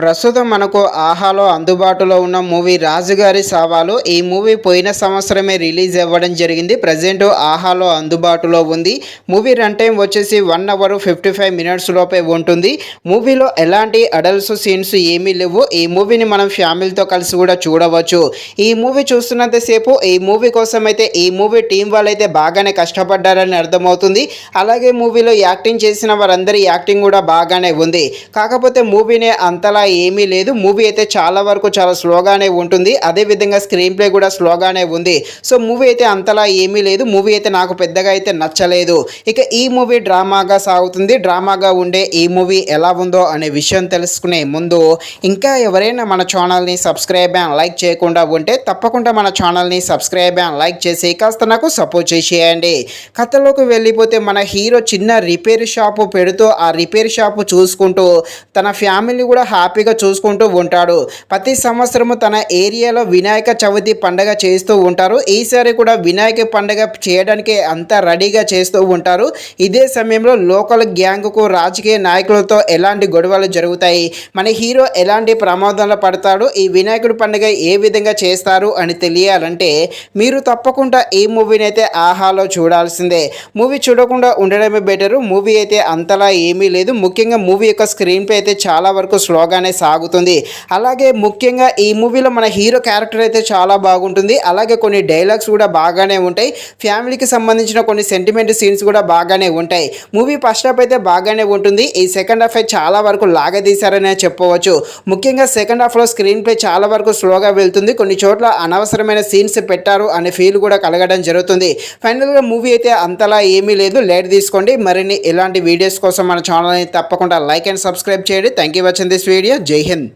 ప్రస్తుతం మనకు ఆహాలో అందుబాటులో ఉన్న మూవీ రాజుగారి సవాలు. ఈ మూవీ పోయిన సంవత్సరమే రిలీజ్ అవ్వడం జరిగింది. ప్రజెంట్ ఆహాలో అందుబాటులో ఉంది. మూవీ రన్ టైం వచ్చేసి 1 అవర్ 55 మినిట్స్ లోపే ఉంటుంది. మూవీలో ఎలాంటి అడల్ట్స్ సీన్స్ ఏమీ లేవు. ఈ మూవీని మనం ఫ్యామిలీతో కలిసి కూడా చూడవచ్చు. ఈ మూవీ చూస్తున్నంతసేపు ఈ మూవీ కోసం అయితే ఈ మూవీ టీం వాళ్ళైతే బాగానే కష్టపడ్డారని అర్థమవుతుంది. అలాగే మూవీలో యాక్టింగ్ చేసిన వారందరి యాక్టింగ్ కూడా బాగానే ఉంది. కాకపోతే మూవీనే అంతలా ఏమీ లేదు. మూవీ అయితే చాలా వరకు చాలా స్లోగానే ఉంటుంది. అదేవిధంగా స్క్రీన్ ప్లే కూడా స్లోగానే ఉంది. సో మూవీ అయితే అంతలా ఏమీ లేదు. మూవీ అయితే నాకు పెద్దగా అయితే నచ్చలేదు. ఇక ఈ మూవీ డ్రామాగా సాగుతుంది. డ్రామాగా ఉండే ఈ మూవీ ఎలా ఉందో అనే విషయం తెలుసుకునే ముందు ఇంకా ఎవరైనా మన ఛానల్ని సబ్స్క్రైబ్ అండ్ లైక్ చేయకుండా ఉంటే తప్పకుండా మన ఛానల్ని సబ్స్క్రైబ్ అండ్ లైక్ చేసి కాస్త నాకు సపోర్ట్ చేసేయండి. కథలోకి వెళ్ళిపోతే మన హీరో చిన్న రిపేర్ షాపు పెడుతూ ఆ రిపేర్ షాపు చూసుకుంటూ తన ఫ్యామిలీ కూడా హ్యాపీగా చూసుకుంటూ ఉంటాడు. ప్రతి సంవత్సరము తన ఏరియాలో వినాయక చవితి పండగ చేస్తూ ఉంటారు. ఈసారి కూడా వినాయక పండగ చేయడానికి అంతా రెడీగా చేస్తూ ఉంటారు. ఇదే సమయంలో లోకల్ గ్యాంగ్కు రాజకీయ నాయకులతో ఎలాంటి గొడవలు జరుగుతాయి, మన హీరో ఎలాంటి ప్రమాదంలో పడతాడు, ఈ వినాయకుడి పండుగ ఏ విధంగా చేస్తారు అని తెలియాలంటే మీరు తప్పకుండా ఈ మూవీని అయితే ఆహాలో చూడాల్సిందే. మూవీ చూడకుండా ఉండడమే బెటరు. మూవీ అయితే అంతలా ఏమీ లేదు. ముఖ్యంగా మూవీ యొక్క స్క్రీన్ ప్లే అయితే చాలా వరకు స్లోగానే సాగుతుంది. అలాగే ముఖ్యంగా ఈ మూవీలో మన హీరో క్యారెక్టర్ అయితే చాలా బాగుంటుంది. అలాగే కొన్ని డైలాగ్స్ కూడా బాగానే ఉంటాయి. ఫ్యామిలీకి సంబంధించిన కొన్ని సెంటిమెంట్ సీన్స్ కూడా బాగానే ఉంటాయి. మూవీ ఫస్ట్ హాఫ్ అయితే బాగానే ఉంటుంది. ఈ సెకండ్ హాఫ్ అయితే చాలా వరకు లాగదీశారనే చెప్పవచ్చు. ముఖ్యంగా సెకండ్ హాఫ్లో స్క్రీన్ ప్లే చాలా వరకు స్లోగా వెళ్తుంది. కొన్ని చోట్ల అనవసరమైన సీన్స్ పెట్టారు అనే ఫీల్ కూడా కలగడం జరుగుతుంది. ఫైనల్గా మూవీ అయితే అంతలా ఏమీ లేదు. లైట్ తీసుకోండి. మరిన్ని ఇలాంటి వీడియోస్ కోసం మన ఛానల్ని తప్పకుండా లైక్ అండ్ సబ్స్క్రైబ్ చేయండి. Thank you watching this video. జై హింద్.